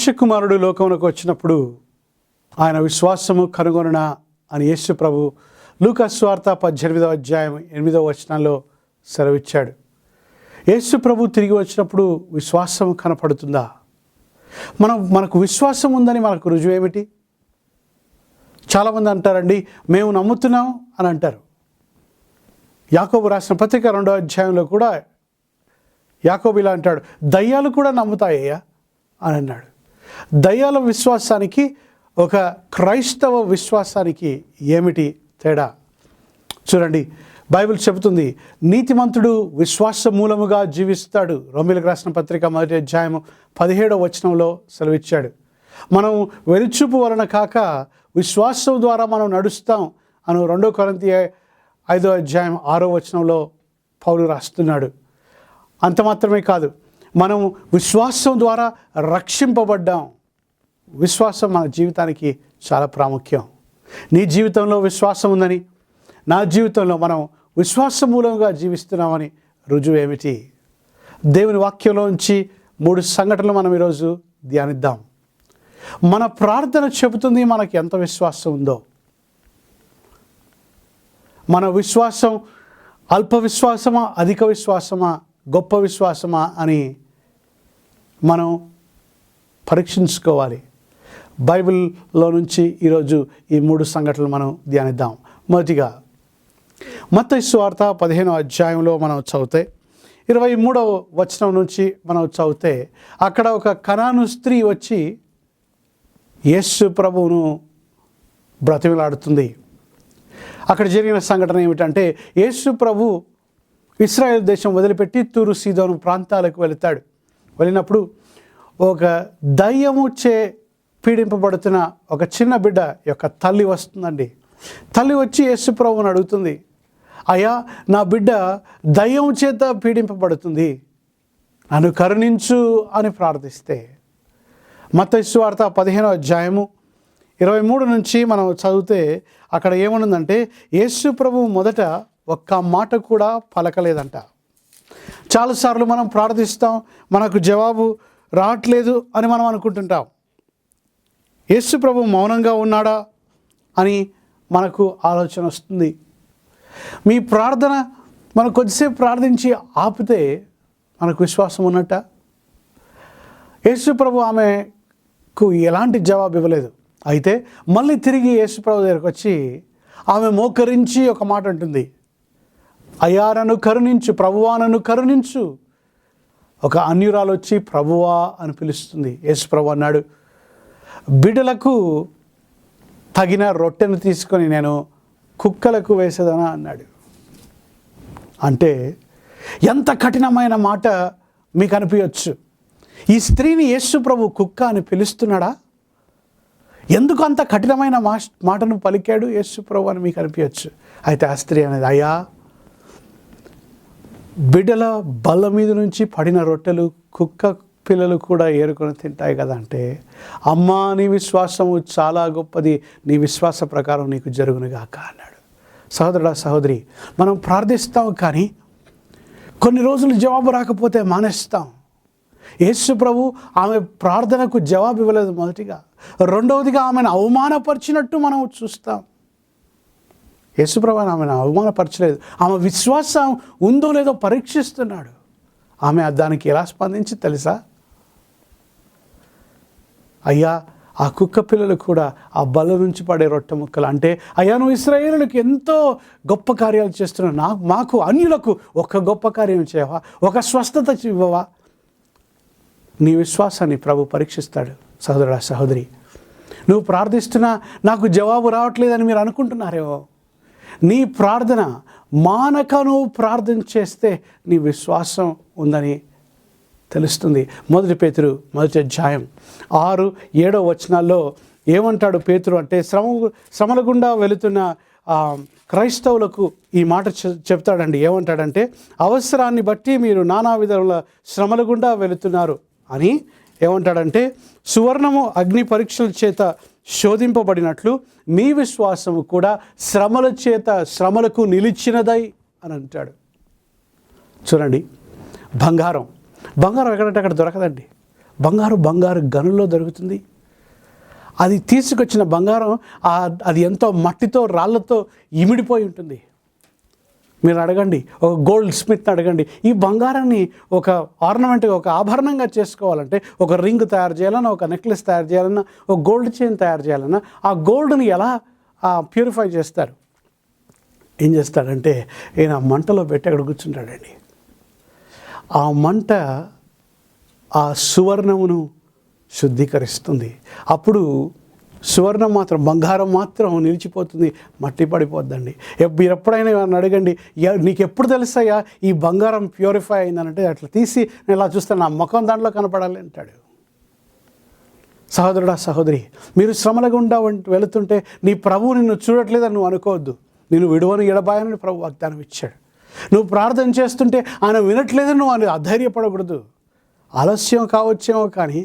మనుష్య కుమారుడు లోకమునకు వచ్చినప్పుడు ఆయన విశ్వాసము కనుగొనునా అని యేసు ప్రభు లూకా సువార్త 18వ అధ్యాయం 8వ వచనంలో సెలవిచ్చాడు. యేసు ప్రభు తిరిగి వచ్చినప్పుడు విశ్వాసం కనపడుతుందా? మనకు విశ్వాసం ఉందని మనకు రుజువు ఏమిటి? చాలామంది అంటారండి, మేము నమ్ముతున్నాం అని అంటారు. యాకోబు రాసిన పత్రిక 2వ అధ్యాయంలో కూడా యాకోబు ఇలా అంటాడు, దయ్యాలు కూడా నమ్ముతాయ్యా అని అన్నాడు. దయ్యాల విశ్వాసానికి ఒక క్రైస్తవ విశ్వాసానికి ఏమిటి తేడా? చూడండి, బైబిల్ చెబుతుంది, నీతిమంతుడు విశ్వాస మూలముగా జీవిస్తాడు. రోమీయులకు రాసిన పత్రిక 1వ అధ్యాయం 17వ వచనంలో సెలవిచ్చాడు. మనం వెలుచూపు వలన కాక విశ్వాసం ద్వారా మనం నడుస్తాం అని 2 కొరింథీ 5వ అధ్యాయం 6వ వచనంలో పౌలు రాస్తున్నాడు. అంత మాత్రమే కాదు, మనం విశ్వాసం ద్వారా రక్షింపబడ్డాం. విశ్వాసం మన జీవితానికి చాలా ప్రాముఖ్యం. నీ జీవితంలో విశ్వాసం ఉందని, నా జీవితంలో మనం విశ్వాస మూలంగా జీవిస్తున్నామని రుజువు ఏమిటి? దేవుని వాక్యంలోంచి 3 సంఘటనలు మనం ఈరోజు ధ్యానిద్దాం. మన ప్రార్థన చెబుతుంది మనకి ఎంత విశ్వాసం ఉందో. మన విశ్వాసం అల్ప విశ్వాసమా, అధిక విశ్వాసమా, గొప్ప విశ్వాసమా అని మనం పరీక్షించుకోవాలి. బైబిల్లో నుంచి ఈరోజు ఈ 3 సంఘటనలు మనం ధ్యానిద్దాం. మొదటిగా మత్తయి సువార్త 15వ అధ్యాయంలో మనం చదివితే 23వ వచనం నుంచి మనం చదివితే అక్కడ ఒక కనాను స్త్రీ వచ్చి యేసు ప్రభువును బ్రతిమలాడుతుంది. అక్కడ జరిగిన సంఘటన ఏమిటంటే, యేసు ప్రభు ఇశ్రాయేల్ దేశం వదిలిపెట్టి తూరు సీదోను ప్రాంతాలకు వెళ్ళినప్పుడు ఒక దయ్యము చే పీడింపబడుతున్న ఒక చిన్న బిడ్డ యొక్క తల్లి వస్తుందండి. తల్లి వచ్చి యేసు ప్రభువుని అడుగుతుంది, అయ్యా, నా బిడ్డ దయ్యం చేత పీడింపబడుతుంది, నన్ను కరుణించు అని ప్రార్థిస్తే మత్తయి సువార్త 15వ అధ్యాయము 23 నుంచి మనం చదివితే అక్కడ ఏమనుందంటే, యేసు ప్రభువు మొదట ఒక్క మాట కూడా పలకలేదంట. చాలాసార్లు మనం ప్రార్థిస్తాం, మనకు జవాబు రావట్లేదు అని మనం అనుకుంటుంటాం. యేసు ప్రభు మౌనంగా ఉన్నాడా అని మనకు ఆలోచన వస్తుంది. మీ ప్రార్థన మనం కొద్దిసేపు ప్రార్థించి ఆపితే మనకు విశ్వాసం ఉన్నట్ట? యేసు ప్రభు ఆమెకు ఎలాంటి జవాబు ఇవ్వలేదు. అయితే మళ్ళీ తిరిగి యేసు ప్రభు దగ్గరికి వచ్చి ఆమె మోకరించి ఒక మాట అంటుంది, అయ్యా నన్ను కరుణించు, ప్రభువా నన్ను కరుణించు. ఒక అన్యురాలు వచ్చి ప్రభువా అని పిలుస్తుంది. యేసు ప్రభు అన్నాడు, బిడ్డలకు తగిన రొట్టెను తీసుకొని నేను కుక్కలకు వేసేదనా అన్నాడు. అంటే ఎంత కఠినమైన మాట మీకు అనిపించచ్చు. ఈ స్త్రీని యేసు ప్రభు కుక్క అని పిలుస్తున్నాడా? ఎందుకు అంత కఠినమైన మాటను పలికాడు యేసు ప్రభు అని మీకు అనిపించచ్చు. అయితే ఆ స్త్రీ అనేది, అయ్యా, బిడ్డల బల్ల మీద నుంచి పడిన రొట్టెలు కుక్క పిల్లలు కూడా ఏరుకొని తింటాయి కదా అంటే, అమ్మా నీ విశ్వాసము చాలా గొప్పది, నీ విశ్వాస ప్రకారం నీకు జరుగునుగాక అన్నాడు. సహోదరుడా, సహోదరి, మనం ప్రార్థిస్తాం కానీ కొన్ని రోజులు జవాబు రాకపోతే మానేస్తాం. యేసు ప్రభు ఆమె ప్రార్థనకు జవాబు ఇవ్వలేదు మొదటిగా. రెండవదిగా ఆమెను అవమానపరిచినట్టు మనం చూస్తాం. యేసు ప్రభు ఆమెను అవమానపరచలేదు, ఆమె విశ్వాసం ఉందో లేదో పరీక్షిస్తున్నాడు. ఆమె దానికి ఎలా స్పందించి తెలుసా? అయ్యా, ఆ కుక్క పిల్లలు కూడా ఆ బల్ల నుంచి పడే రొట్టె ముక్కలు. అంటే అయ్యా, నువ్వు ఇశ్రాయేలులకు ఎంతో గొప్ప కార్యాలు చేస్తున్నావు, మాకు అన్యులకు ఒక గొప్ప కార్యం చేయవా, ఒక స్వస్థత ఇవ్వవా? నీ విశ్వాసాన్ని ప్రభు పరీక్షిస్తాడు. సహోదరుడా, సహోదరి, నువ్వు ప్రార్థిస్తున్నా నాకు జవాబు రావట్లేదని మీరు అనుకుంటున్నారేమో. నీ ప్రార్థన మానక నువ్వు ప్రార్థన చేస్తే నీ విశ్వాసం ఉందని తెలుస్తుంది. 1 పేతురు 1వ అధ్యాయం 6, 7వ వచనాల్లో ఏమంటాడు పేతురు అంటే, శ్రమల గుండా వెళుతున్న క్రైస్తవులకు ఈ మాట చెప్తాడండి. ఏమంటాడంటే, అవసరాన్ని బట్టి మీరు నానా విధాల శ్రమల గుండా వెళుతున్నారు అని ఏమంటాడంటే, సువర్ణము అగ్ని పరీక్షల చేత శోధింపబడినట్లు మీ విశ్వాసము కూడా శ్రమల చేత శ్రమలకు నిలిచినదై అని అంటాడు. చూడండి, బంగారం ఎక్కడంటే అక్కడ దొరకదండి. బంగారు గనుల్లో దొరుకుతుంది. అది తీసుకొచ్చిన బంగారం అది ఎంతో మట్టితో రాళ్ళతో ఇమిడిపోయి ఉంటుంది. మీరు అడగండి, ఒక గోల్డ్ స్మిత్ అడగండి, ఈ బంగారాన్ని ఒక ఆర్నమెంట్గా, ఒక ఆభరణంగా చేసుకోవాలంటే, ఒక రింగ్ తయారు చేయాలన్నా, ఒక నెక్లెస్ తయారు చేయాలన్నా, ఒక గోల్డ్ చైన్ తయారు చేయాలన్నా, ఆ గోల్డ్ని ఎలా ప్యూరిఫై చేస్తారు? ఏం చేస్తాడంటే ఈయన మంటలో పెట్టి అక్కడ కూర్చుంటాడండి. ఆ మంట ఆ సువర్ణమును శుద్ధీకరిస్తుంది. అప్పుడు సువర్ణం మాత్రం, బంగారం మాత్రం నిలిచిపోతుంది, మట్టి పడిపోద్దండి. మీరు ఎప్పుడైనా నన్ను అడగండి, నీకు ఎప్పుడు తెలుస్తాయా ఈ బంగారం ప్యూరిఫై అయిందనంటే, అట్లా తీసి నేను ఇలా చూస్తాను, నా ముఖం దాంట్లో కనపడాలి అంటాడు. సహోదరుడా, సహోదరి, మీరు శ్రమల గుండా వెళుతుంటే నీ ప్రభువు నిన్ను చూడట్లేదని నువ్వు అనుకోవద్దు. నేను విడువను ఎడబాయనని ప్రభు వాగ్దానం ఇచ్చాడు. నువ్వు ప్రార్థన చేస్తుంటే ఆయన వినట్లేదని నువ్వు అధైర్యపడకూడదు. ఆలస్యం కావచ్చేమో కానీ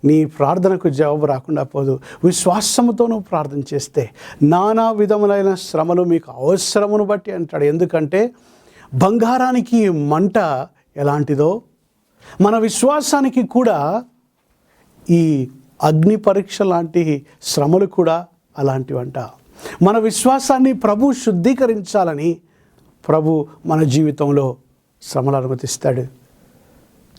నీ ప్రార్థనకు జవాబు రాకుండా పోదు. విశ్వాసముతో నువ్వు ప్రార్థన చేస్తే నానా విధములైన శ్రమలు మీకు అవసరమును బట్టి అంటాడు. ఎందుకంటే బంగారానికి మంట ఎలాంటిదో మన విశ్వాసానికి కూడా ఈ అగ్ని పరీక్ష లాంటి శ్రమలు కూడా అలాంటివంట. మన విశ్వాసాన్ని ప్రభు శుద్ధీకరించాలని ప్రభు మన జీవితంలో శ్రమలు అనుమతిస్తాడు.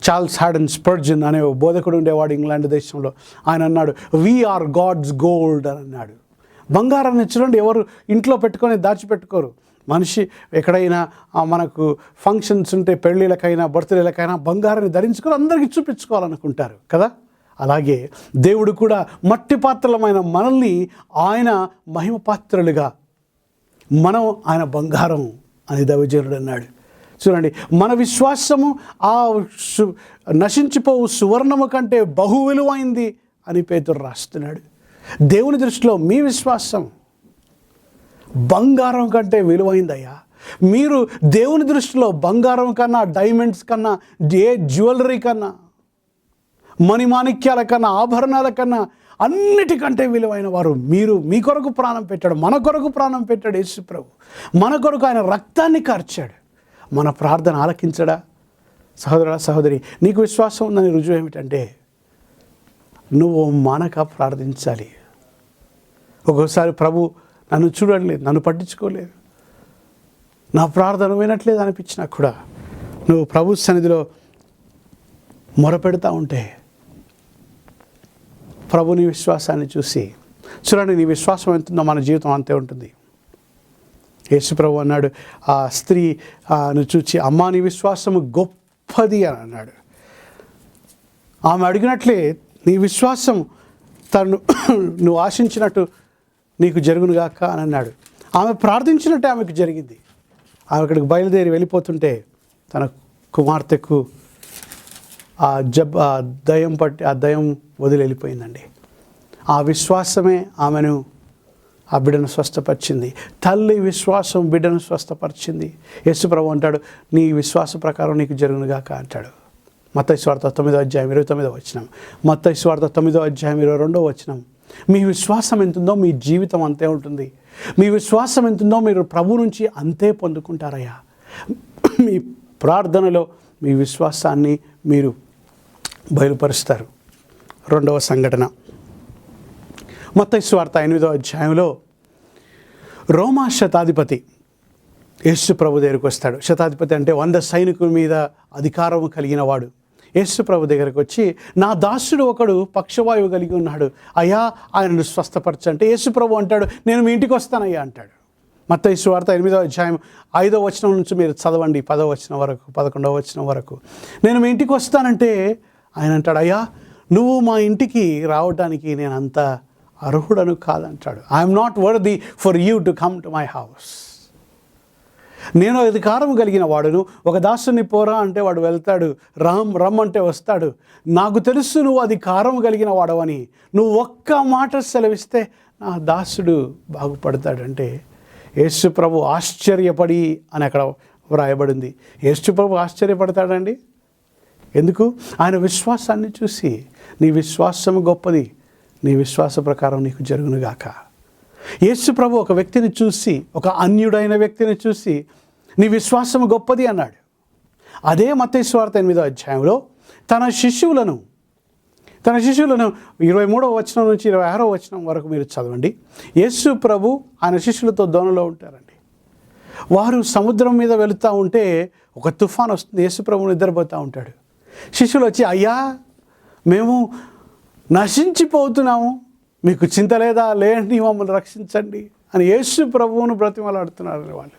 చార్ల్స్ హాడన్ స్పర్జన్ అనే బోధకుడు ఉండేవాడు ఇంగ్లాండ్ దేశంలో. ఆయన అన్నాడు, వీఆర్ గాడ్స్ గోల్డ్ అని అన్నాడు. బంగారాన్ని చూడండి, ఎవరు ఇంట్లో పెట్టుకొని దాచిపెట్టుకోరు. మనిషి ఎక్కడైనా మనకు ఫంక్షన్స్ ఉంటే, పెళ్ళిళ్ళకైనా బర్త్డేలకైనా బంగారాన్ని ధరించుకొని అందరికీ చూపించుకోవాలనుకుంటారు కదా. అలాగే దేవుడు కూడా మట్టి పాత్రలమైన మనల్ని ఆయన మహిమ పాత్రలుగా, మనం ఆయన బంగారం అని దైవజనుడు అన్నాడు. చూడండి, మన విశ్వాసము ఆ నశించిపోవు సువర్ణము కంటే బహు విలువైంది అని పేతురు రాస్తున్నాడు. దేవుని దృష్టిలో మీ విశ్వాసం బంగారం కంటే విలువైందయ్యా. మీరు దేవుని దృష్టిలో బంగారం కన్నా, డైమండ్స్ కన్నా, ఏ జ్యువెలరీ కన్నా, మణిమాణిక్యాల కన్నా, ఆభరణాల కన్నా అన్నిటికంటే విలువైన వారు మీరు. మీ కొరకు ప్రాణం పెట్టాడు, మన కొరకు ప్రాణం పెట్టాడు యేసు ప్రభు. మన కొరకు ఆయన రక్తాన్ని కార్చాడు. మన ప్రార్థన ఆలకించడా? సహోదరా, సహోదరి, నీకు విశ్వాసం ఉందని రుజువు ఏమిటంటే నువ్వు మానక ప్రార్థించాలి. ఒక్కోసారి ప్రభు నన్ను చూడట్లేదు, నన్ను పట్టించుకోలేదు, నా ప్రార్థన వినట్లేదు అనిపించినా కూడా నువ్వు ప్రభు సన్నిధిలో మొరపెడతా ఉంటే ప్రభు నీ విశ్వాసాన్ని చూసి, చూడండి, నీ విశ్వాసం ఎంతుందో మన జీవితం అంతే ఉంటుంది. యేసు ప్రభు అన్నాడు, ఆ స్త్రీను చూచి, అమ్మా నీ విశ్వాసము గొప్పది అని అన్నాడు. ఆమె అడిగినట్లే నీ విశ్వాసం నువ్వు ఆశించినట్టు నీకు జరుగునుగాక అని అన్నాడు. ఆమె ప్రార్థించినట్టే ఆమెకు జరిగింది. ఆమె అక్కడికి బయలుదేరి వెళ్ళిపోతుంటే తన కుమార్తెకు ఆ దయ్యం వదిలి వెళ్ళిపోయిందండి. ఆ విశ్వాసమే ఆమెను, ఆ బిడ్డను స్వస్థపరిచింది. తల్లి విశ్వాసం బిడ్డను స్వస్థపరిచింది. యేసు ప్రభు అంటాడు, నీ విశ్వాస ప్రకారం నీకు జరుగునుగాక అంటాడు. మత్తయి సువార్త 9వ అధ్యాయం 29వ వచనం, మత్తయి సువార్త 9వ అధ్యాయం 22వ వచనం. మీ విశ్వాసం ఎంతుందో మీ జీవితం అంతే ఉంటుంది. మీ విశ్వాసం ఎంతుందో మీరు ప్రభు నుంచి అంతే పొందుకుంటారయ్యా. మీ ప్రార్థనలో మీ విశ్వాసాన్ని మీరు బయలుపరుస్తారు. రెండవ సంఘటన, మత్తయి సువార్త 8వ అధ్యాయంలో రోమా శతాధిపతి యేసు ప్రభు దగ్గరికి వస్తాడు. శతాధిపతి అంటే 100 సైనికుల మీద అధికారం కలిగిన వాడు. యేసు ప్రభు దగ్గరికి వచ్చి, నా దాసుడు ఒకడు పక్షవాయువు కలిగి ఉన్నాడు, అయ్యా ఆయనను స్వస్థపరచంటే యేసు ప్రభు అంటాడు, నేను మీ ఇంటికి వస్తానయ్యా అంటాడు. మత్తయి సువార్త 8వ అధ్యాయం 5వ వచనం నుంచి మీరు చదవండి, 10వ వచనం వరకు, 11వ వచనం వరకు. నేను మీ ఇంటికి వస్తానంటే ఆయన అంటాడు, అయ్యా నువ్వు మా ఇంటికి రావడానికి నేను అంత అర్హుడను కాదంటాడు. I'm not worthy for you to come to my house. నేను అధికారం కలిగిన వాడును. ఒక దాసుని పోరా అంటే వాడు వెళ్తాడు, రమ్మంటే వస్తాడు. నాకు తెలుసు నువ్వు అధికారం కలిగిన వాడవని. నువ్వు ఒక్క మాట సెలవిస్తే నా దాసుడు బాగుపడతాడంటే యేసు ప్రభు ఆశ్చర్యపడి అని అక్కడ వ్రాయబడింది. యేసు ప్రభు ఆశ్చర్యపడతాడండి. ఎందుకు? ఆయన విశ్వాసాన్ని చూసి, నీ విశ్వాసం గొప్పది, నీ విశ్వాస ప్రకారం నీకు జరుగునుగాక. యేసు ప్రభు ఒక వ్యక్తిని చూసి, ఒక అన్యుడైన వ్యక్తిని చూసి, నీ విశ్వాసం గొప్పది అన్నాడు. అదే మత్తయి సువార్త 8వ అధ్యాయంలో తన శిష్యులను తన శిష్యులను 23వ వచనం నుంచి 26వ వచనం వరకు మీరు చదవండి. యేసు ప్రభు ఆయన శిష్యులతో దోణిలో ఉంటారండి. వారు సముద్రం మీద వెళుతూ ఉంటే ఒక తుఫాన్ వస్తుంది. యేసు ప్రభు నిద్రపోతూ ఉంటాడు. శిష్యులు వచ్చి, అయ్యా మేము నశించిపోతున్నాము, మీకు చింత లేదా, లేండి మమ్మల్ని రక్షించండి అని యేసు ప్రభువును బ్రతిమలాడుతున్నారు వాళ్ళు.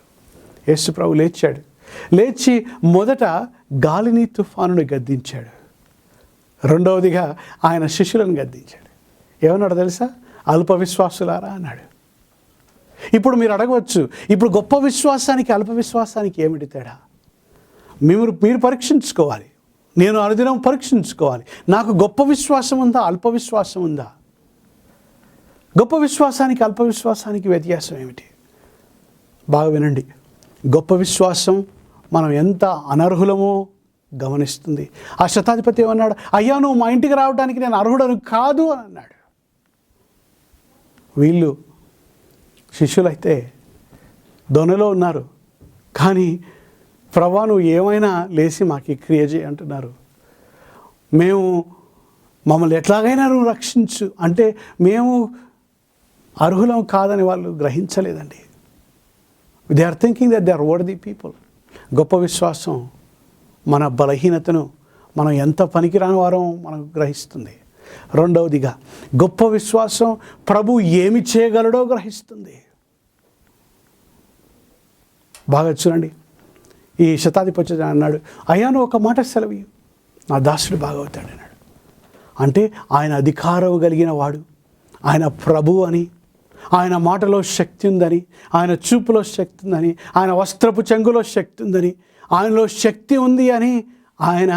యేసు ప్రభు లేచాడు. లేచి మొదట గాలిని తుఫానుని గద్దించాడు. రెండవదిగా ఆయన శిష్యులను గద్దించాడు. ఏమన్నాడు తెలుసా? అల్ప విశ్వాసులారా అన్నాడు. ఇప్పుడు మీరు అడగవచ్చు, ఇప్పుడు గొప్ప విశ్వాసానికి అల్ప విశ్వాసానికి ఏమిటి తేడా? మీరు పరీక్షించుకోవాలి. నేను అనుదినం పరీక్షించుకోవాలి. నాకు గొప్ప విశ్వాసం ఉందా, అల్ప విశ్వాసం ఉందా? గొప్ప విశ్వాసానికి అల్ప విశ్వాసానికి వ్యత్యాసం ఏమిటి? బాగా వినండి. గొప్ప విశ్వాసం మనం ఎంత అనర్హులమో గమనిస్తుంది. ఆ శతాధిపతి ఏమన్నాడు? అయ్యా నువ్వు మా ఇంటికి రావడానికి నేను అర్హుడను కాదు అని అన్నాడు. వీళ్ళు శిష్యులైతే దొనలో ఉన్నారు, కానీ ప్రభువా నువ్వు ఏమైనా లేచి మాకు క్రియ చేయి అంటున్నారు. మమ్మల్ని ఎట్లాగైనా నువ్వు రక్షించు అంటే మేము అర్హులం కాదని వాళ్ళు గ్రహించలేదండి. They are thinking that they are worthy people. గొప్ప విశ్వాసం మన బలహీనతను, మనం ఎంత పనికిరాని వారం మనకు గ్రహిస్తుంది. రెండవదిగా గొప్ప విశ్వాసం ప్రభు ఏమి చేయగలడో గ్రహిస్తుంది. బాగా చూడండి. ఈ శతాధిపతి అన్నాడు, అయ్యా నువ్వు ఒక మాట సెలవు, నా దాసుడు బాగవుతాడు అన్నాడు. అంటే ఆయన అధికారం కలిగిన వాడు, ఆయన ప్రభు అని, ఆయన మాటలో శక్తి ఉందని, ఆయన చూపులో శక్తి ఉందని, ఆయన వస్త్రపు చెంగులో శక్తి ఉందని, ఆయనలో శక్తి ఉంది అని ఆయన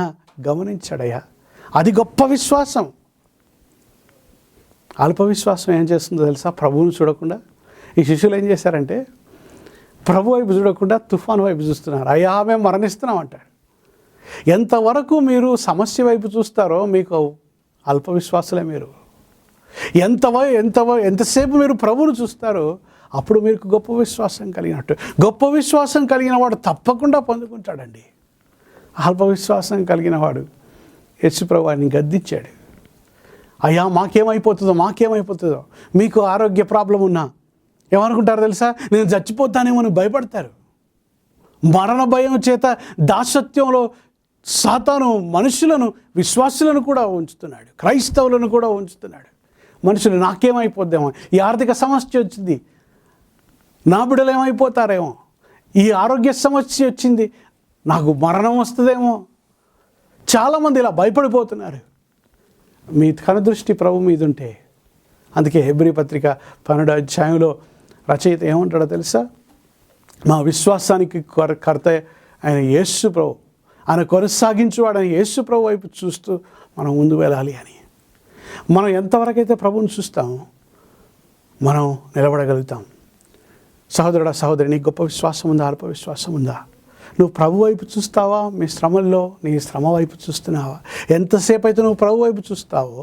గమనించాడయ్యా. అది గొప్ప విశ్వాసం. అల్ప విశ్వాసం ఏం చేస్తుందో తెలుసా? ప్రభువును చూడకుండా ఈ శిష్యులు ఏం చేశారంటే ప్రభు వైపు చూడకుండా తుఫాను వైపు చూస్తున్నారు. అయ్యా మేము మరణిస్తున్నాం అంటాడు. ఎంతవరకు మీరు సమస్య వైపు చూస్తారో మీకు అల్ప విశ్వాసులే మీరు. ఎంతసేపు మీరు ప్రభువును చూస్తారో అప్పుడు మీకు గొప్ప విశ్వాసం కలిగినట్టు. గొప్ప విశ్వాసం కలిగిన వాడు తప్పకుండా పొందుకుంటాడండి. అల్ప విశ్వాసం కలిగిన వాడు యేసు ప్రభు ఆయన్ని గద్దించాడు. అయ్యా మాకేమైపోతుందో, మీకు ఆరోగ్య ప్రాబ్లం ఉన్నా ఏమనుకుంటారు తెలుసా? నేను చచ్చిపోతానేమో అని భయపడతారు. మరణ భయం చేత దాసత్వంలో సాతాను మనుషులను, విశ్వాసులను కూడా ఉంచుతున్నాడు, క్రైస్తవులను కూడా ఉంచుతున్నాడు. మనుషులు నాకేమైపోద్దేమో, ఈ ఆర్థిక సమస్య వచ్చింది, నా బిడ్డలు ఏమైపోతారేమో, ఈ ఆరోగ్య సమస్య వచ్చింది, నాకు మరణం వస్తుందేమో. చాలామంది ఇలా భయపడిపోతున్నారు. మీ కనుదృష్టి ప్రభు మీద ఉంటే, అందుకే హెబ్రీ పత్రిక 12వ అధ్యాయంలో రచయిత ఏమంటాడో తెలుసా? మా విశ్వాసానికి కర్త ఆయన యేసు ప్రభు, ఆయన కొనసాగించేవాడు ఆయన యేసు ప్రభు వైపు చూస్తూ మనం ముందు వెళ్ళాలి అని. మనం ఎంతవరకైతే ప్రభువుని చూస్తామో మనం నిలబడగలుగుతాం. సహోదరుడా, సహోదరి, నీకు గొప్ప విశ్వాసం ఉందా, అల్ప విశ్వాసం ఉందా? నువ్వు ప్రభు వైపు చూస్తావా? మీ శ్రమల్లో నీ శ్రమ వైపు చూస్తున్నావా? ఎంతసేపు అయితే నువ్వు ప్రభు వైపు చూస్తావో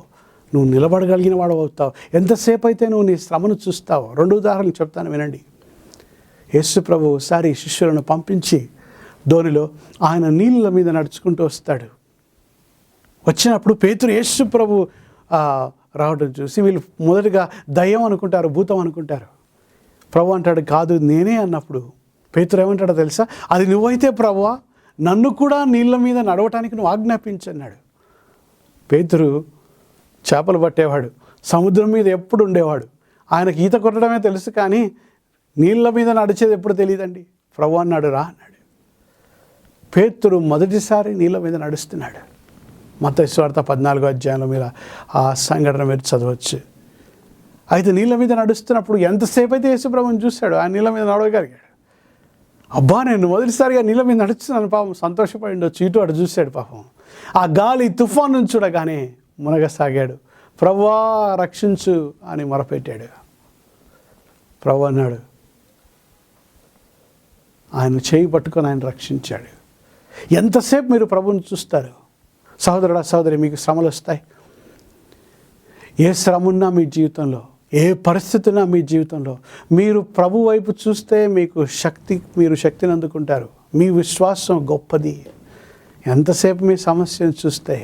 నువ్వు నిలబడగలిగిన వాడు అవుతావు. ఎంతసేపు అయితే నువ్వు నీ శ్రమను చూస్తావో. 2 ఉదాహరణలు చెప్తాను వినండి. యేసు ప్రభు ఒకసారి శిష్యులను పంపించి ధోనిలో ఆయన నీళ్ళ మీద నడుచుకుంటూ వస్తాడు. వచ్చినప్పుడు పేతురు యేసు ప్రభు రావడం చూసి వీళ్ళు మొదటిగా దయ్యం అనుకుంటారు, భూతం అనుకుంటారు. ప్రభు అంటాడు కాదు నేనే అన్నప్పుడు పేతురు ఏమంటాడో తెలుసా? అది నువ్వైతే ప్రభువా, నన్ను కూడా నీళ్ళ మీద నడవటానికి నువ్వు ఆజ్ఞాపించన్నాడు. పేతురు చేపలు పట్టేవాడు, సముద్రం మీద ఎప్పుడు ఉండేవాడు. ఆయనకి ఈత కొట్టడమే తెలుసు, కానీ నీళ్ళ మీద నడిచేది ఎప్పుడు తెలియదండి. ప్రభు అన్నాడు రా అన్నాడు. పేతురు మొదటిసారి నీళ్ళ మీద నడుస్తున్నాడు. మత్తయి సువార్త 14వ అధ్యాయంలో మీరు ఆ సంఘటన మీరు చదవచ్చు. అయితే నీళ్ళ మీద నడుస్తున్నప్పుడు ఎంతసేపు అయితే యేసు ప్రభువుని చూశాడు, ఆ నీళ్ళ మీద నడవగలిగాడు. అబ్బా నేను మొదటిసారిగా నీళ్ళ మీద నడుస్తున్నాను పాపం సంతోషపడి ఉండొచ్చు. ఇటు అటు చూశాడు పాపం. ఆ గాలి తుఫాను చూడగానే మునగసాగాడు. ప్రభువా రక్షించు అని మొరపెట్టాడు. ప్రభు అన్నాడు, ఆయన చేయి పట్టుకొని ఆయన రక్షించాడు. ఎంతసేపు మీరు ప్రభువుని చూస్తారు? సహోదరుడా, సహోదరి, మీకు శ్రమలు వస్తాయి. ఏ శ్రమ ఉన్నా మీ జీవితంలో, ఏ పరిస్థితి ఉన్నా మీ జీవితంలో మీరు ప్రభు వైపు చూస్తే మీరు శక్తిని అందుకుంటారు. మీ విశ్వాసం గొప్పది. ఎంతసేపు మీ సమస్యను చూస్తే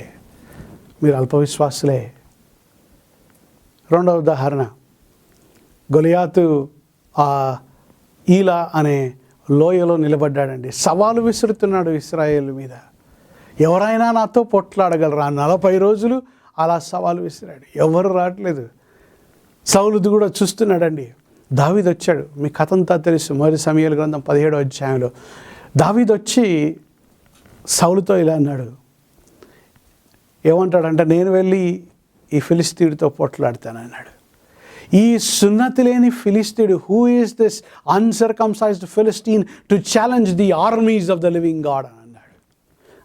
మీరు అల్పవిశ్వాసులే. రెండవ ఉదాహరణ, గొలియాతు ఈలా అనే లోయలో నిలబడ్డాడండి. సవాలు విసురుతున్నాడు ఇశ్రాయేలు మీద. ఎవరైనా నాతో పొట్లాడగలరా? 40 రోజులు అలా సవాలు విసిరాడు. ఎవరు రావట్లేదు. సౌలుది కూడా చూస్తున్నాడండి. దావీదు వచ్చాడు. మీ కథ అంతా తెలుసు. మొదటి సమూయేలు గ్రంథం 17వ అధ్యాయంలో దావీదు వచ్చి సౌలుతో ఇలా అన్నాడు. ఏమంటాడంటే, నేను వెళ్ళి ఈ ఫిలిస్తీయుడితో పోట్లాడతానన్నాడు. ఈ సున్నతి లేని ఫిలిస్తీయుడు, who is this uncircumcised Philistine to challenge the armies of the living God అని అన్నాడు.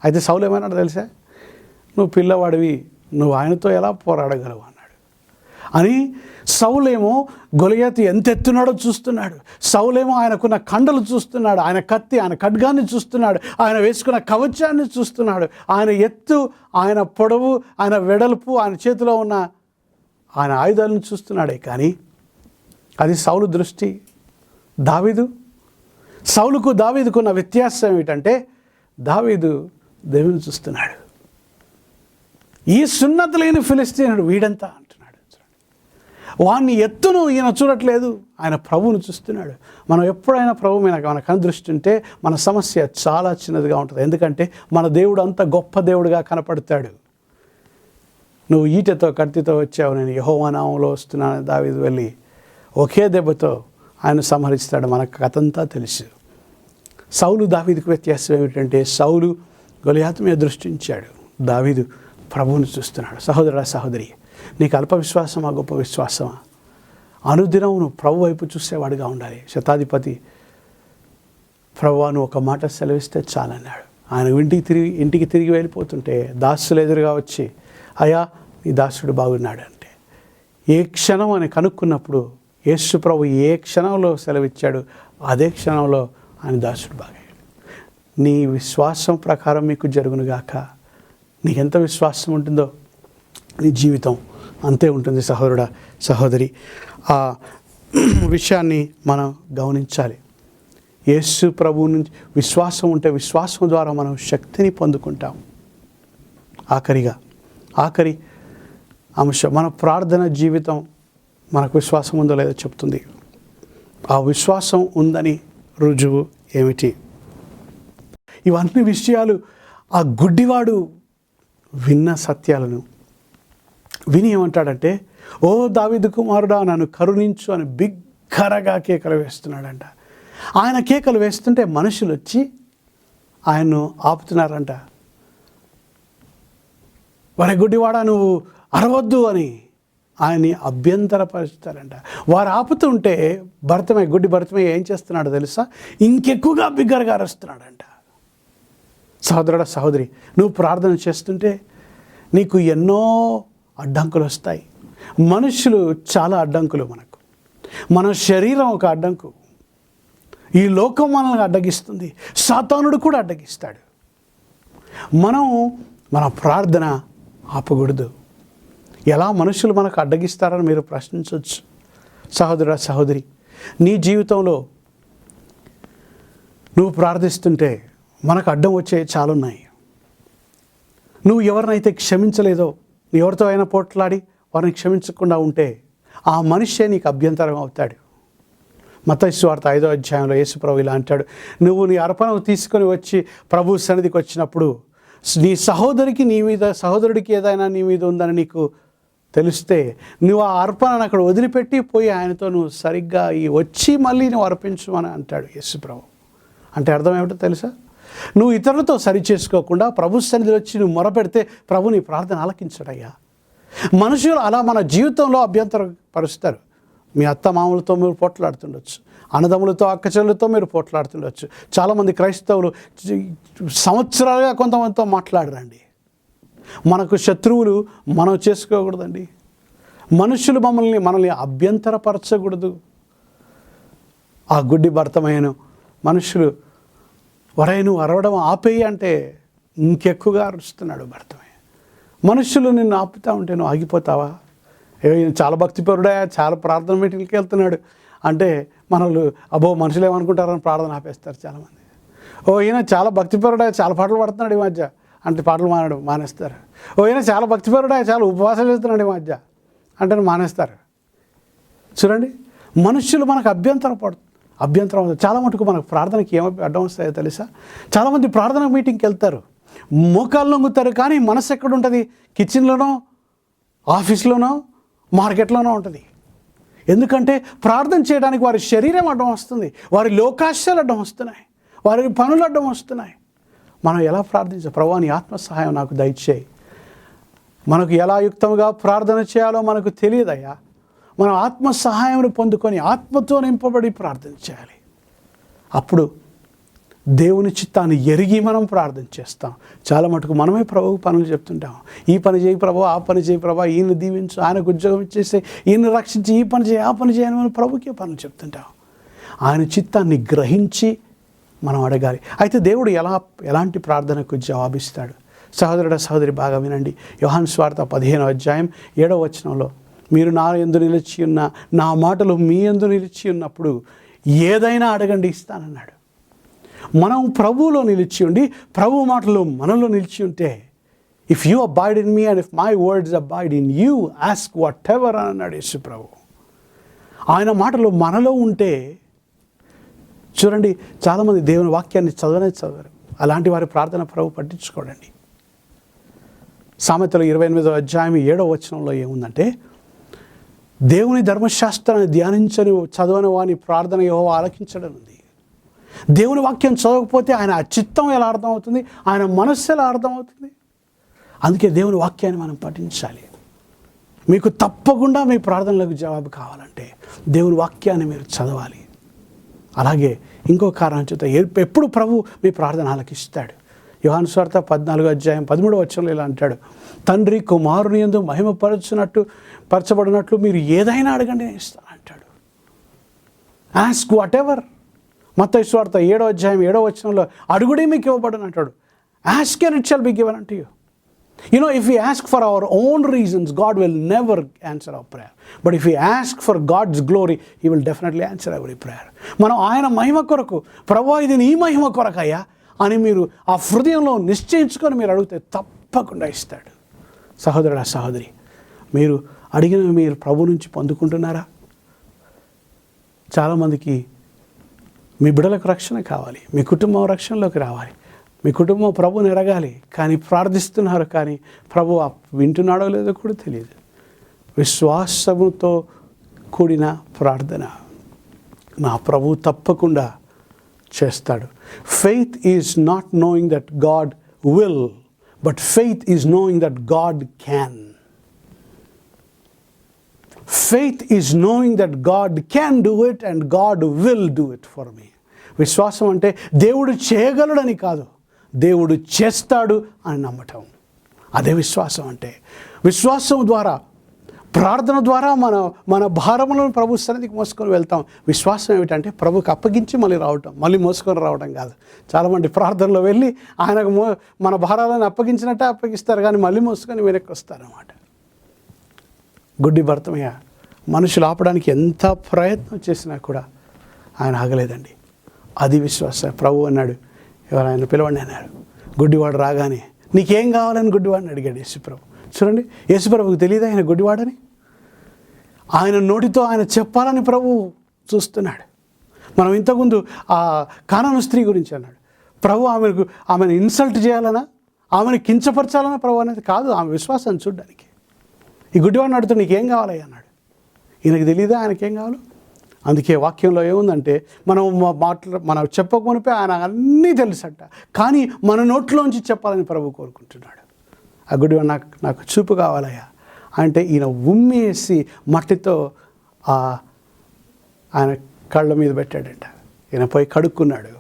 అయితే సౌలు ఏమన్నాడు తెలుసా? నువ్వు పిల్లవాడివి, నువ్వు ఆయనతో ఎలా పోరాడగలవు అన్నాడు. అని సౌలేమో గొలియాతు ఎంత ఎత్తున్నాడో చూస్తున్నాడు. సౌలేమో ఆయనకున్న కండలు చూస్తున్నాడు, ఆయన కత్తి, ఆయన ఖడ్గాన్ని చూస్తున్నాడు, ఆయన వేసుకున్న కవచాన్ని చూస్తున్నాడు, ఆయన ఎత్తు, ఆయన పొడవు, ఆయన వెడల్పు, ఆయన చేతిలో ఉన్న ఆయన ఆయుధాలను చూస్తున్నాడే. కానీ అది సౌలు దృష్టి. సౌలుకు దావీదుకున్న వ్యత్యాసం ఏమిటంటే, దావీదు దేవుని చూస్తున్నాడు. ఈ సున్నతి లేని ఫిలిస్తీనుడు వీడంతా అంటున్నాడు. వాడిని ఎత్తును ఈయన చూడట్లేదు, ఆయన ప్రభువును చూస్తున్నాడు. మనం ఎప్పుడైనా ప్రభు మీద మన కనుదృష్టి ఉంటే మన సమస్య చాలా చిన్నదిగా ఉంటుంది. ఎందుకంటే మన దేవుడు అంత గొప్ప దేవుడుగా కనపడతాడు. నువ్వు ఈటెతో కత్తితో వచ్చావు, నేను యెహోవా నామములో వస్తున్నాను. దావీదు వెళ్ళి ఒకే దెబ్బతో ఆయన సంహరిస్తాడు. మనకు కథంతా తెలుసు. సౌలు దావీదుకు వ్యత్యాసం ఏమిటంటే, సౌలు గొలియాతు మీద దృష్టించాడు, దావీదు ప్రభువును చూస్తున్నాడు. సహోదరుడా, సహోదరి, నీకు అల్ప విశ్వాసమా గొప్ప విశ్వాసమా? అనుదినం నువ్వు ప్రభు వైపు చూసేవాడుగా ఉండాలి. శతాధిపతి ప్రభువాను ఒక మాట సెలవిస్తే చాలన్నాడు. ఆయన ఇంటికి తిరిగి వెళ్ళిపోతుంటే దాసులు ఎదురుగా వచ్చి, అయ్యా నీ దాసుడు బాగున్నాడు అంటే, ఏ క్షణం అని కనుక్కున్నప్పుడు యేసు ప్రభు ఏ క్షణంలో సెలవిచ్చాడు, అదే క్షణంలో ఆయన దాసుడు బాగాడు. నీ విశ్వాసం ప్రకారం మీకు జరుగునుగాక. నీకెంత విశ్వాసం ఉంటుందో నీ జీవితం అంతే ఉంటుంది. సహోదరుడా, సహోదరి, ఆ విషయాన్ని మనం గమనించాలి. యేసు ప్రభువు నుంచి విశ్వాసం ఉంటే విశ్వాసం ద్వారా మనం శక్తిని పొందుకుంటాం. ఆఖరి అంశం, మన ప్రార్థన జీవితం మనకు విశ్వాసం ఉందో లేదో చెప్తుంది. ఆ విశ్వాసం ఉందని రుజువు ఏమిటి? ఇవన్నీ విషయాలు ఆ గుడ్డివాడు విన్న సత్యాలను విని ఏమంటాడంటే, ఓ దావీదు కుమారుడా నన్ను కరుణించు అని బిగ్గరగా కేకలు వేస్తున్నాడంట. ఆయన కేకలు వేస్తుంటే మనుషులు వచ్చి ఆయన్ను ఆపుతున్నారంట. వారి గుడ్డివాడా నువ్వు అరవద్దు అని ఆయన్ని అభ్యంతరపరుస్తారంట. వారు ఆపుతుంటే గుడ్డి భర్తమయ్య ఏం చేస్తున్నాడో తెలుసా? ఇంకెక్కువగా బిగ్గరగా అరుస్తున్నాడంట. సహోదరుడా, సహోదరి, నువ్వు ప్రార్థన చేస్తుంటే నీకు ఎన్నో అడ్డంకులు వస్తాయి. మనుషులు చాలా అడ్డంకులు మనకు. మన శరీరం ఒక అడ్డంకు. ఈ లోకం మనల్ని అడ్డగిస్తుంది. సాతానుడు కూడా అడ్డగిస్తాడు. మన ప్రార్థన ఆపకూడదు. ఎలా మనుషులు మనకు అడ్డగిస్తారని మీరు ప్రశ్నించవచ్చు. సహోదరుడా, సహోదరి, నీ జీవితంలో నువ్వు ప్రార్థిస్తుంటే మనకు అడ్డం వచ్చేవి చాలా ఉన్నాయి. నువ్వు ఎవరినైతే క్షమించలేదో, ఎవరితో అయినా పోట్లాడి వారిని క్షమించకుండా ఉంటే ఆ మనిషే నీకు అభ్యంతరం అవుతాడు. మత్తయి సువార్త 5వ అధ్యాయంలో యేసు ప్రభు ఇలా అంటాడు, నువ్వు నీ అర్పణను తీసుకొని వచ్చి ప్రభు సన్నిధికి వచ్చినప్పుడు నీ సహోదరుడికి ఏదైనా నీ మీద ఉందని నీకు తెలిస్తే నువ్వు ఆ అర్పణను అక్కడ వదిలిపెట్టి పోయి ఆయనతో నువ్వు సరిగ్గా వచ్చి మళ్ళీ నువ్వు అర్పించమని అంటాడు యేసు ప్రభు. అంటే అర్థం ఏమిటో తెలుసా? నువ్వు ఇతరులతో సరి చేసుకోకుండా ప్రభు సన్నిధిలో వచ్చి నువ్వు మొరపెడితే ప్రభు నీ ప్రార్థన ఆలకించడయ్యా. మనుషులు అలా మన జీవితంలో అభ్యంతరపరుస్తారు. మీ అత్త మామలతో మీరు పోట్లాడుతుండొచ్చు, అన్నదమ్ములతో అక్కచెల్లెలతో మీరు పోట్లాడుతుండొచ్చు. చాలామంది క్రైస్తవులు సంవత్సరాలుగా కొంతమందితో మాట్లాడరండి. మనకు శత్రువులు మనం చేసుకోకూడదండి. మనుషులు మనల్ని అభ్యంతరపరచకూడదు. ఆ గుడ్డి భర్తమైన మనుషులు నువ్వు అరవడం ఆపేయి అంటే ఇంకెక్కువగా అరుస్తున్నాడు భర్తమే. మనుషులు నిన్ను ఆపుతా ఉంటే నువ్వు ఆగిపోతావా? ఈయన చాలా భక్తిపరుడా, చాలా ప్రార్థన మీటింగ్కి వెళ్తున్నాడు అంటే మనుషులు ఏమనుకుంటారని ప్రార్థన ఆపేస్తారు చాలామంది. ఈయన చాలా భక్తిపరుడా, చాలా పాటలు పడుతున్నాడు ఈ మధ్య అంటే పాటలు మానేస్తారు. ఈయన చాలా భక్తిపరుడా, చాలా ఉపవాసాలు చేస్తున్నాడు ఈ మధ్య అంటే మానేస్తారు. చూడండి, మనుషులు మనకు అభ్యంతరం అవుతుంది. చాలా మటుకు మనకు ప్రార్థనకి ఏమి అడ్డం వస్తాయో తెలుసా? చాలామంది ప్రార్థన మీటింగ్కి వెళ్తారు, మోకాళ్ళు నొంగుతారు, కానీ మనసు ఎక్కడ ఉంటుంది? కిచెన్లోనో, ఆఫీస్లోనో, మార్కెట్లోనో ఉంటుంది. ఎందుకంటే ప్రార్థన చేయడానికి వారి శరీరం అడ్డం వస్తుంది, వారి లోకాశాలు అడ్డం వస్తున్నాయి, వారి పనులు అడ్డం వస్తున్నాయి. మనం ఎలా ప్రార్థించాలి? ప్రభువా నీ ఆత్మ సహాయం నాకు దయచేయి. మనకు ఎలా యుక్తంగా ప్రార్థన చేయాలో మనకు తెలియదయ్యా. మనం ఆత్మ సహాయం పొందుకొని ఆత్మతో నింపబడి ప్రార్థన చేయాలి. అప్పుడు దేవుని చిత్తాన్ని ఎరిగి మనం ప్రార్థన చేస్తాం. చాలా మటుకు మనమే ప్రభువు పనులు చెప్తుంటాం. ఈ పని చేయి ప్రభు, ఆ పని చేయి ప్రభు, ఈయన దీవించు, ఆయనకు ఉద్యోగం ఇచ్చేసి, ఈయన రక్షించి, ఈ పని చేయి, ఆ పని చేయని మనం ప్రభుకే పనులు చెప్తుంటాం. ఆయన చిత్తాన్ని గ్రహించి మనం అడగాలి. అయితే దేవుడు ఎలాంటి ప్రార్థనకు జవాబిస్తాడు? సహోదరుడ సహోదరి బాగా వినండి. యోహాను సువార్త 15వ అధ్యాయం 7వ వచనంలో, మీరు నా యందు నిలిచి ఉన్న, నా మాటలు మీ యందు నిలిచి ఉన్నప్పుడు ఏదైనా అడగండి ఇస్తానన్నాడు. మనం ప్రభువులో నిలిచి ఉండి, ప్రభు మాటలు మనలో నిలిచి ఉంటే, if you avoid in me and if my words avoid in you ask what ever అని అన్నాడు యేసు ప్రభు. ఆయన మాటలు మనలో ఉంటే, చూడండి, చాలామంది దేవుని వాక్యాన్ని చదవరు. అలాంటి వారి ప్రార్థన ప్రభు పట్టించుకోడండి. సామెతలు 28వ అధ్యాయం 7వ వచనంలో ఏముందంటే, దేవుని ధర్మశాస్త్రాన్ని ధ్యానించని చదవని వాని ప్రార్థన యెహోవా ఆలకించడం ఉంది. దేవుని వాక్యం చదవకపోతే ఆయన చిత్తం ఎలా అర్థమవుతుంది? ఆయన మనస్సు ఎలా అర్థమవుతుంది? అందుకే దేవుని వాక్యాన్ని మనం పఠించాలి. మీకు తప్పకుండా మీ ప్రార్థనలకు జవాబు కావాలంటే దేవుని వాక్యాన్ని మీరు చదవాలి. అలాగే ఇంకో కారణం చేత ఎప్పుడు ప్రభు మీ ప్రార్థన ఆలకిస్తాడు. యోహాను సువార్త 14వ అధ్యాయం 13వ వచనంలో ఇలా అంటాడు, తండ్రి కుమారుని యందు పరచబడినట్లు మీరు ఏదైనా అడగండి నేను ఇస్తాను అంటాడు. Ask what ever. మత్తయి సువార్త 7వ అధ్యాయం 7వ వచనంలో, అడుగుడే మీకు ఇవ్వబడును అంటాడు. Ask and it shall be given unto you. You know, if we ask for our own reasons, God will never answer our prayer. But if we ask for God's glory, He will definitely answer every prayer. మనం ఆయన మహిమ కొరకు, ప్రభువా ఇది నీ మహిమ కొరకయ్యా అని మీరు ఆ హృదయంలో నిశ్చయించుకొని మీరు అడిగితే తప్పకుండా ఇస్తాడు. సహోదరుడా సహోదరి, మీరు అడిగినవి మీరు ప్రభు నుంచి పొందుకుంటున్నారా? చాలామందికి మీ బిడ్డలకు రక్షణ కావాలి, మీ కుటుంబం రక్షణలోకి రావాలి, మీ కుటుంబం ప్రభుని ఎరగాలి, కానీ ప్రార్థిస్తున్నారు, కానీ ప్రభు వింటున్నాడో లేదో కూడా తెలియదు. విశ్వాసముతో కూడిన ప్రార్థన నా ప్రభు తప్పకుండా చేస్తాడు. Faith is not knowing that God will, but faith is knowing that God can. Faith is knowing that God can do it and God will do it for me. విశ్వాసం అంటే దేవుడు చేయగలడని కాదు, దేవుడు చేస్తాడు అని నమ్మటం. అదే విశ్వాసం అంటే. విశ్వాసం ద్వారా, ప్రార్థన ద్వారా మన భారములను ప్రభు సన్నిధికి మోసుకొని వెళ్తాం. విశ్వాసం ఏమిటంటే ప్రభుకి అప్పగించి మళ్ళీ రావటం, మళ్ళీ మోసుకొని రావడం కాదు. చాలామంది ప్రార్థనలో వెళ్ళి ఆయనకు మన భారాలను అప్పగించినట్టే అప్పగిస్తారు, కానీ మళ్ళీ మోసుకొని వెనక్కి వస్తారన్నమాట. గుడ్డి భర్తమయ్య మనుషులు ఆపడానికి ఎంత ప్రయత్నం చేసినా కూడా ఆయన ఆగలేదండి. అది విశ్వాసం. ప్రభు అన్నాడు, ఎవరు ఆయన పిలవండి అన్నాడు. గుడ్డివాడు రాగానే నీకేం కావాలని గుడ్డివాడిని అడిగాడు యేసుప్రభు. చూడండి, యేసుప్రభుకు తెలియదు ఆయన గుడ్డివాడని. ఆయన నోటితో ఆయన చెప్పాలని ప్రభు చూస్తున్నాడు. మనం ఇంతకుముందు ఆ కానాను స్త్రీ గురించి అన్నాడు. ప్రభు ఆమెను ఇన్సల్ట్ చేయాలనా, ఆమెను కించపరచాలనా ప్రభు అనేది కాదు, ఆమె విశ్వాసాన్ని చూడడానికి. ఈ గుడ్డివాడిని అడుగుతూ నీకేం కావాలి అన్నాడు. ఈయనకు తెలియదా ఆయనకేం కావాలో? అందుకే వాక్యంలో ఏముందంటే, మనం చెప్పకమునిపే ఆయన అన్నీ తెలుసట, కానీ మన నోట్లోంచి చెప్పాలని ప్రభు కోరుకుంటున్నాడు. ఆ గుడ్డివాడు నాకు చూపు కావాలయ్యా అంటే ఈయన ఉమ్మేసి మట్టితో ఆయన కళ్ళ మీద పెట్టాడంట. ఈయన పోయి కడుక్కున్నాడు.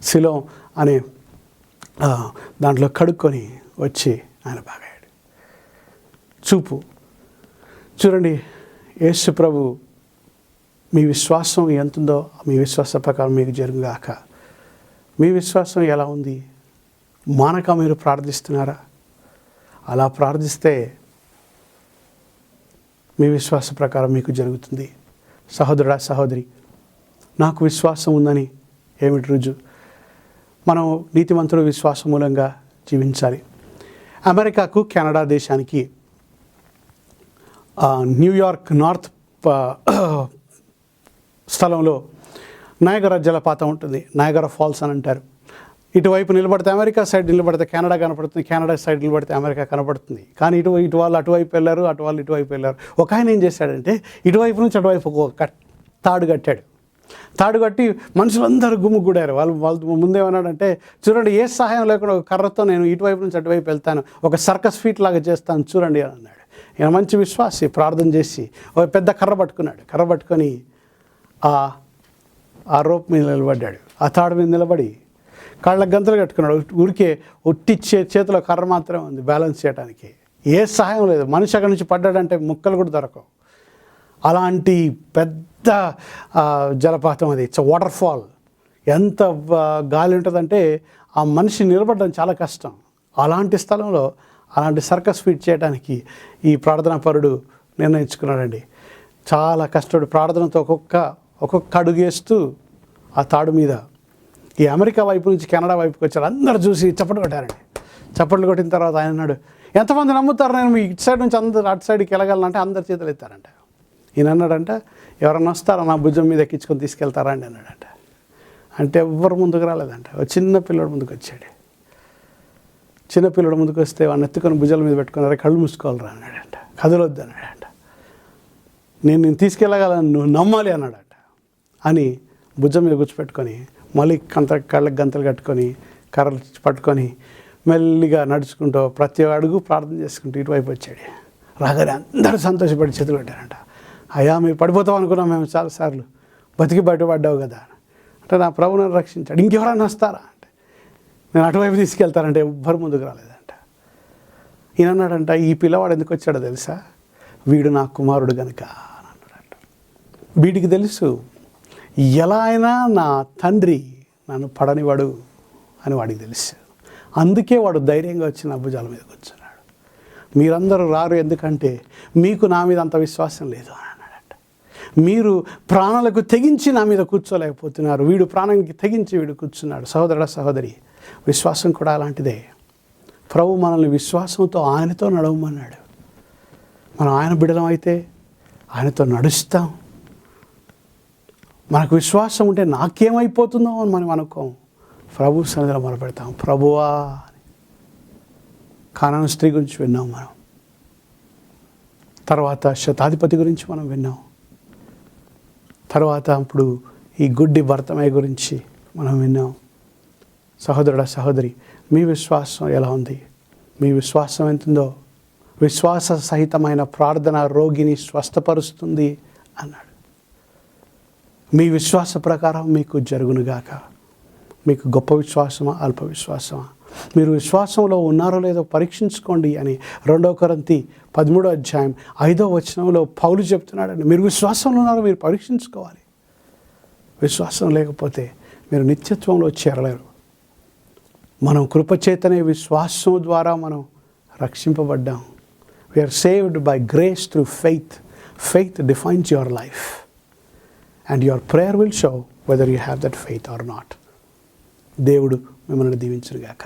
సిలోం అనే దాంట్లో కడుక్కొని వచ్చి ఆయన బాగాడు. చూపు చూడండి. యేసు ప్రభు మీ విశ్వాసం ఎంతుందో మీ విశ్వాస ప్రకారం మీకు జరుగుగాక. మీ విశ్వాసం ఎలా ఉంది? మానక మీరు ప్రార్థిస్తున్నారా? అలా ప్రార్థిస్తే మీ విశ్వాస ప్రకారం మీకు జరుగుతుంది. సహోదరుడా సహోదరి, నాకు విశ్వాసం ఉందని ఏమిటి రుజువు? మనం నీతిమంతుడు విశ్వాసం మూలంగా జీవించాలి. అమెరికాకు కెనడా దేశానికి న్యూయార్క్ నార్త్ స్థలంలో నయాగరా జలపాతం ఉంటుంది. నయాగరా ఫాల్స్ అని అంటారు. ఇటువైపు నిలబడితే అమెరికా సైడ్ నిలబడితే కెనడా కనపడుతుంది, కెనడా సైడ్ నిలబడితే అమెరికా కనపడుతుంది. కానీ ఇటు వాళ్ళు అటువైపు వెళ్ళారు, అటు వాళ్ళు ఇటువైపు వెళ్ళారు. ఒక ఆయన ఏం చేశాడంటే ఇటువైపు నుంచి అటువైపు ఒక తాడు కట్టాడు. తాడు కట్టి మనుషులందరూ గుమ్ముగూడారు. వాళ్ళు ముందేమన్నాడంటే, చూడండి, ఏ సహాయం లేకుండా ఒక కర్రతో నేను ఇటువైపు నుంచి అటువైపు వెళ్తాను, ఒక సర్కస్ ఫీట్ లాగా చేస్తాను చూడండి అని అన్నాడు. ఈయన మంచి విశ్వాసి, ప్రార్థన చేసి ఒక పెద్ద కర్ర పట్టుకున్నాడు. కర్ర పట్టుకొని ఆ రోప్ మీద నిలబడ్డాడు. ఆ తాడు మీద నిలబడి కాళ్ళకు గంతలు కట్టుకున్నాడు. ఊరికే ఒట్టి చేతిలో కర్ర మాత్రమే ఉంది బ్యాలెన్స్ చేయడానికి. ఏ సహాయం లేదు. మనిషి అక్కడి నుంచి పడ్డాడంటే ముక్కలు కూడా దొరకవు. అలాంటి పెద్ద జలపాతం అది. It's water fall. ఎంత గాలి ఉంటుందంటే ఆ మనిషి నిలబడడం చాలా కష్టం. అలాంటి స్థలంలో అలాంటి సర్కస్ ఫీట్ చేయడానికి ఈ ప్రార్థనా పరుడు నిర్ణయించుకున్నాడండి. చాలా కష్టపడి ప్రార్థనతో ఒక్కొక్క అడుగు వేస్తూ ఆ తాడు మీద ఈ అమెరికా వైపు నుంచి కెనడా వైపుకి వచ్చారు. అందరు చూసి చప్పట్లు కొట్టారండి. చప్పట్లు కొట్టిన తర్వాత ఆయన అన్నాడు, ఎంతమంది నమ్ముతారు నేను మీ ఇటు సైడ్ నుంచి అందరు అటు సైడ్కి వెళ్ళగలనంటే అందరు చేతులు ఎత్తారంట. ఈయన అన్నాడంట, ఎవరన్నా వస్తారా నా భుజం మీద ఎక్కించుకొని తీసుకెళ్తారా అండి అన్నాడంట. అంటే ఎవ్వరు ముందుకు రాలేదంట. ఒక చిన్న పిల్లడు ముందుకు వచ్చాడు. చిన్న పిల్లడు ముందుకు వస్తే వాడిని ఎత్తుకొని భుజాల మీద పెట్టుకున్నారా, కళ్ళు మూసుకోవాలరా అన్నాడంట. కదలొద్దు అన్నాడంట. నేను తీసుకెళ్ళగలను, నువ్వు నమ్మాలి అన్నాడంట. అని భుజం మీద కూర్చోపెట్టుకొని మళ్ళీ కళ్ళకి గంతలు కట్టుకొని కర్రలు పట్టుకొని మెల్లిగా నడుచుకుంటూ ప్రతి అడుగు ప్రార్థన చేసుకుంటూ ఇటువైపు వచ్చాడు. రాగానే అందరూ సంతోషపడి చేతులు పెట్టారంట. అయ్యా మీరు పడిపోతాం అనుకున్నాం మేము చాలాసార్లు, బతికి బయటపడ్డావు కదా అంటే, నా ప్రభు నన్ను రక్షించాడు, ఇంకెవరైనా వస్తారా అంటే, నేను అటువైపు తీసుకెళ్తానంటే ఎవ్వరు ముందుకు రాలేదంట. ఈయన అన్నాడంట, ఈ పిల్లవాడు ఎందుకు వచ్చాడో తెలుసా, వీడు నా కుమారుడు కనుక అని అన్నాడంట. వీడికి తెలుసు ఎలా అయినా నా తండ్రి నన్ను పడనివాడు అని వాడికి తెలుసు. అందుకే వాడు ధైర్యంగా వచ్చి నా భుజాల మీద కూర్చున్నాడు. మీరందరూ రారు ఎందుకంటే మీకు నా మీద అంత విశ్వాసం లేదు అని అన్నాడట. మీరు ప్రాణాలకు తెగించి నా మీద కూర్చోలేకపోతున్నారు, వీడు ప్రాణానికి తెగించి వీడు కూర్చున్నాడు. సహోదరుడ సహోదరి, విశ్వాసం కూడా అలాంటిదే. ప్రభు మనల్ని విశ్వాసంతో ఆయనతో నడవమన్నాడు. మనం ఆయన బిడ్డలం అయితే ఆయనతో నడుస్తాం. మనకు విశ్వాసం ఉంటే నాకేమైపోతుందో అని మనం అనుకోం. ప్రభు సన్నిధిలో మొరపెడతాం, ప్రభువా అని. కానాను స్త్రీ గురించి విన్నాం మనం. తర్వాత శతాధిపతి గురించి మనం విన్నాం. తర్వాత ఇప్పుడు ఈ గుడ్డి భర్తమయ్య గురించి మనం విన్నాం. సహోదరుడ సహోదరి, మీ విశ్వాసం ఎలా ఉంది? మీ విశ్వాసం ఎంతుందో, విశ్వాస సహితమైన ప్రార్థన రోగిని స్వస్థపరుస్తుంది అన్నాడు. మీ విశ్వాస ప్రకారం మీకు జరుగునుగాక. మీకు గొప్ప విశ్వాసమా, అల్ప విశ్వాసమా? మీరు విశ్వాసంలో ఉన్నారో లేదో పరీక్షించుకోండి అని 2 కొరింథీ 13:5 పౌలు చెప్తున్నాడండి. మీరు విశ్వాసంలో ఉన్నారో మీరు పరీక్షించుకోవాలి. విశ్వాసం లేకపోతే మీరు నిత్యత్వంలో చేరలేరు. మనం కృపచేతనే విశ్వాసం ద్వారా మనం రక్షింపబడ్డాం. We're saved by grace through faith. Faith defines your life and your prayer will show whether you have that faith or not. దేవుడు మిమ్మల్ని దీవించుగాక.